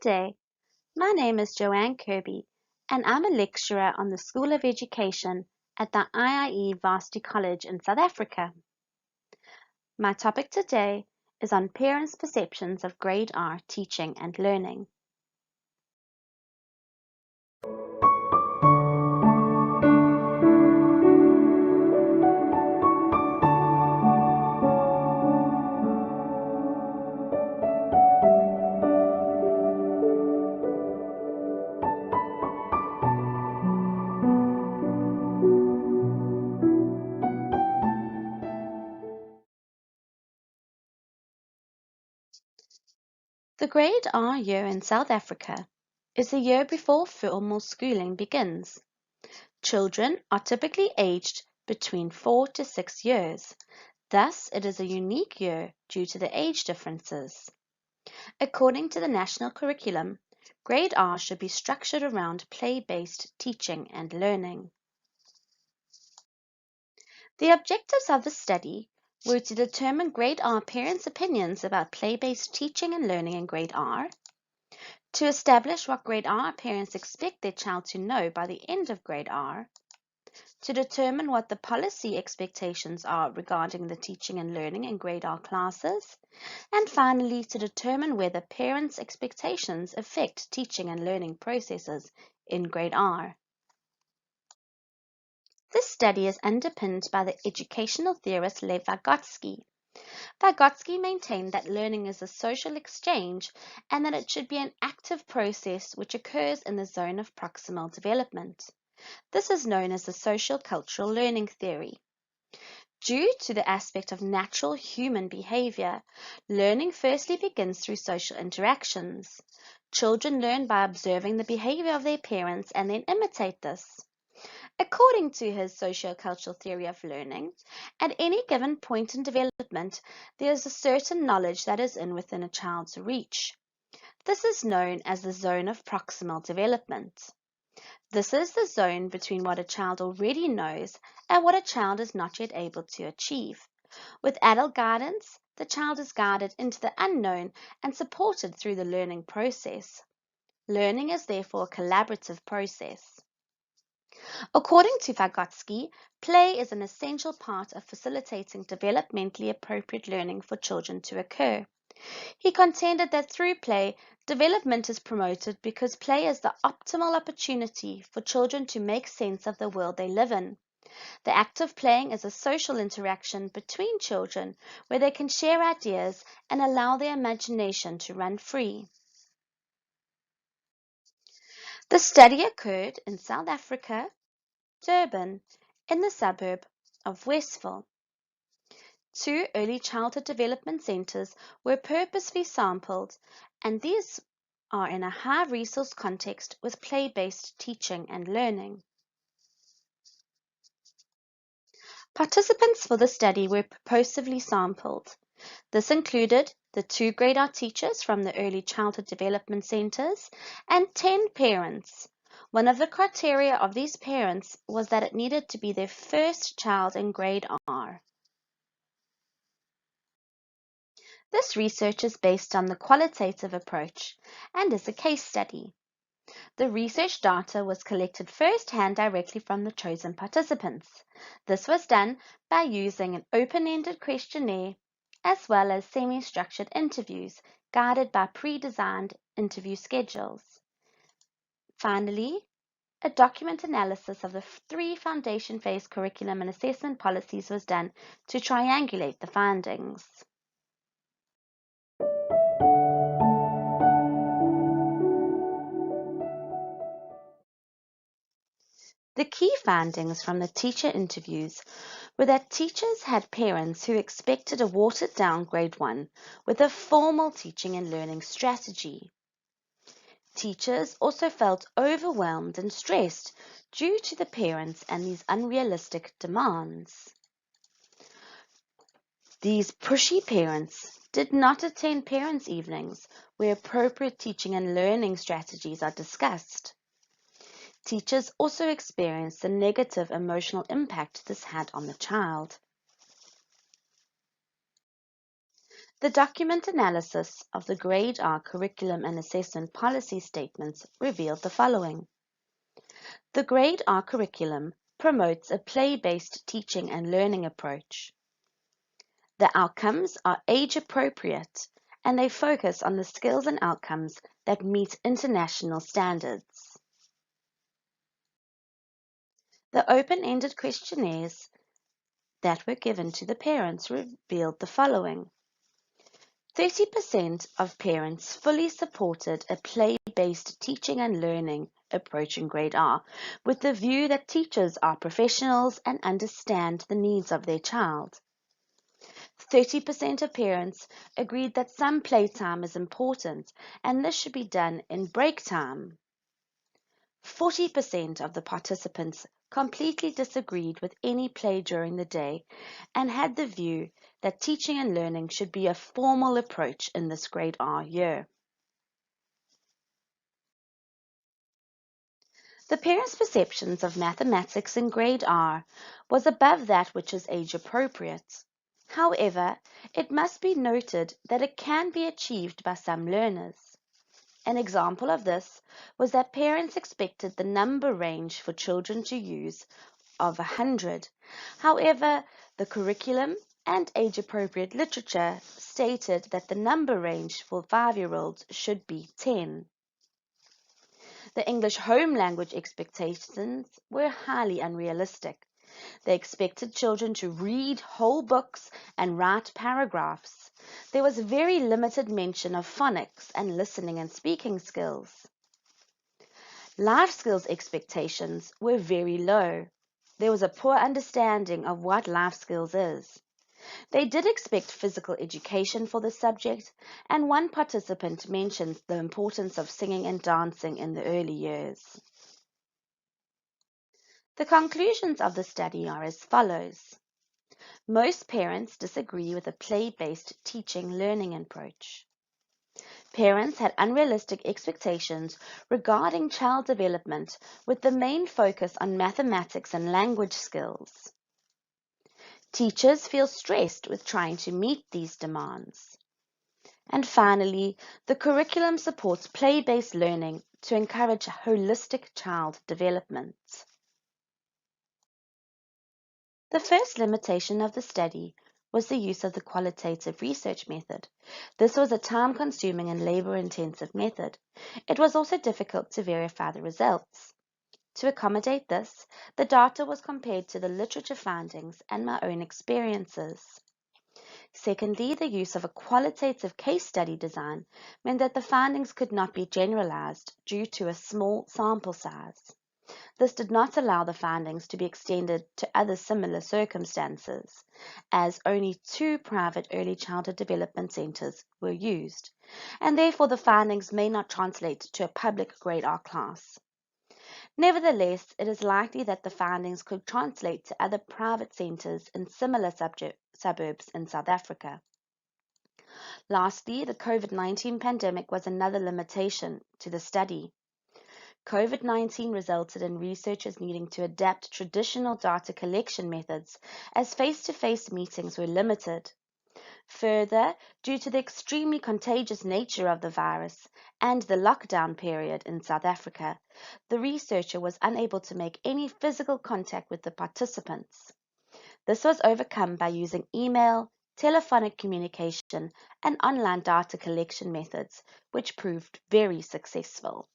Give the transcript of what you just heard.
day, my name is Joanne Kirby, and I'm a lecturer on the School of Education at the IIE Varsity College in South Africa. My topic today is on parents' perceptions of Grade R teaching and learning. The Grade R year in South Africa is the year before formal schooling begins. Children are typically aged between 4 to 6 years. Thus, it is a unique year due to the age differences. According to the national curriculum, Grade R should be structured around play-based teaching and learning. The objectives of the study were to determine Grade R parents' opinions about play-based teaching and learning in Grade R, to establish what Grade R parents expect their child to know by the end of Grade R, to determine what the policy expectations are regarding the teaching and learning in Grade R classes, and finally to determine whether parents' expectations affect teaching and learning processes in Grade R. This study is underpinned by the educational theorist Lev Vygotsky. Vygotsky maintained that learning is a social exchange and that it should be an active process which occurs in the zone of proximal development. This is known as the social-cultural learning theory. Due to the aspect of natural human behavior, learning firstly begins through social interactions. Children learn by observing the behavior of their parents and then imitate this. According to his socio-cultural theory of learning, at any given point in development, there is a certain knowledge that is within a child's reach. This is known as the zone of proximal development. This is the zone between what a child already knows and what a child is not yet able to achieve. With adult guidance, the child is guided into the unknown and supported through the learning process. Learning is therefore a collaborative process. According to Vygotsky, play is an essential part of facilitating developmentally appropriate learning for children to occur. He contended that through play, development is promoted because play is the optimal opportunity for children to make sense of the world they live in. The act of playing is a social interaction between children where they can share ideas and allow their imagination to run free. The study occurred in South Africa, Durban, in the suburb of Westville. 2 early childhood development centers were purposely sampled, and these are in a high-resource context with play-based teaching and learning. Participants for the study were purposefully sampled. This included the 2 Grade R teachers from the early childhood development centers and 10 parents. One of the criteria of these parents was that it needed to be their first child in Grade R. This research is based on the qualitative approach and is a case study. The research data was collected first-hand directly from the chosen participants. This was done by using an open-ended questionnaire as well as semi-structured interviews guided by pre-designed interview schedules. Finally, a document analysis of the 3 foundation phase curriculum and assessment policies was done to triangulate the findings. The key findings from the teacher interviews were that teachers had parents who expected a watered-down Grade 1 with a formal teaching and learning strategy. Teachers also felt overwhelmed and stressed due to the parents and these unrealistic demands. These pushy parents did not attend parents' evenings where appropriate teaching and learning strategies are discussed. Teachers also experienced the negative emotional impact this had on the child. The document analysis of the Grade R curriculum and assessment policy statements revealed the following. The Grade R curriculum promotes a play-based teaching and learning approach. The outcomes are age-appropriate and they focus on the skills and outcomes that meet international standards. The open-ended questionnaires that were given to the parents revealed the following. 30% of parents fully supported a play-based teaching and learning approach in Grade R, with the view that teachers are professionals and understand the needs of their child. 30% of parents agreed that some playtime is important and this should be done in break time. 40% of the participants completely disagreed with any play during the day and had the view that teaching and learning should be a formal approach in this Grade R year. The parents' perceptions of mathematics in Grade R was above that which is age appropriate. However, it must be noted that it can be achieved by some learners. An example of this was that parents expected the number range for children to use of 100. However, the curriculum and age-appropriate literature stated that the number range for 5-year-olds should be 10. The English home language expectations were highly unrealistic. They expected children to read whole books and write paragraphs. There was very limited mention of phonics and listening and speaking skills. Life skills expectations were very low. There was a poor understanding of what life skills is. They did expect physical education for the subject, and one participant mentioned the importance of singing and dancing in the early years. The conclusions of the study are as follows. Most parents disagree with a play-based teaching-learning approach. Parents had unrealistic expectations regarding child development with the main focus on mathematics and language skills. Teachers feel stressed with trying to meet these demands. And finally, the curriculum supports play-based learning to encourage holistic child development. The first limitation of the study was the use of the qualitative research method. This was a time-consuming and labor-intensive method. It was also difficult to verify the results. To accommodate this, the data was compared to the literature findings and my own experiences. Secondly, the use of a qualitative case study design meant that the findings could not be generalized due to a small sample size. This did not allow the findings to be extended to other similar circumstances, as only 2 private early childhood development centers were used, and therefore the findings may not translate to a public Grade R class. Nevertheless, it is likely that the findings could translate to other private centers in similar suburbs in South Africa. Lastly, the COVID-19 pandemic was another limitation to the study. COVID-19 resulted in researchers needing to adapt traditional data collection methods as face-to-face meetings were limited. Further, due to the extremely contagious nature of the virus and the lockdown period in South Africa, the researcher was unable to make any physical contact with the participants. This was overcome by using email, telephonic communication, and online data collection methods, which proved very successful.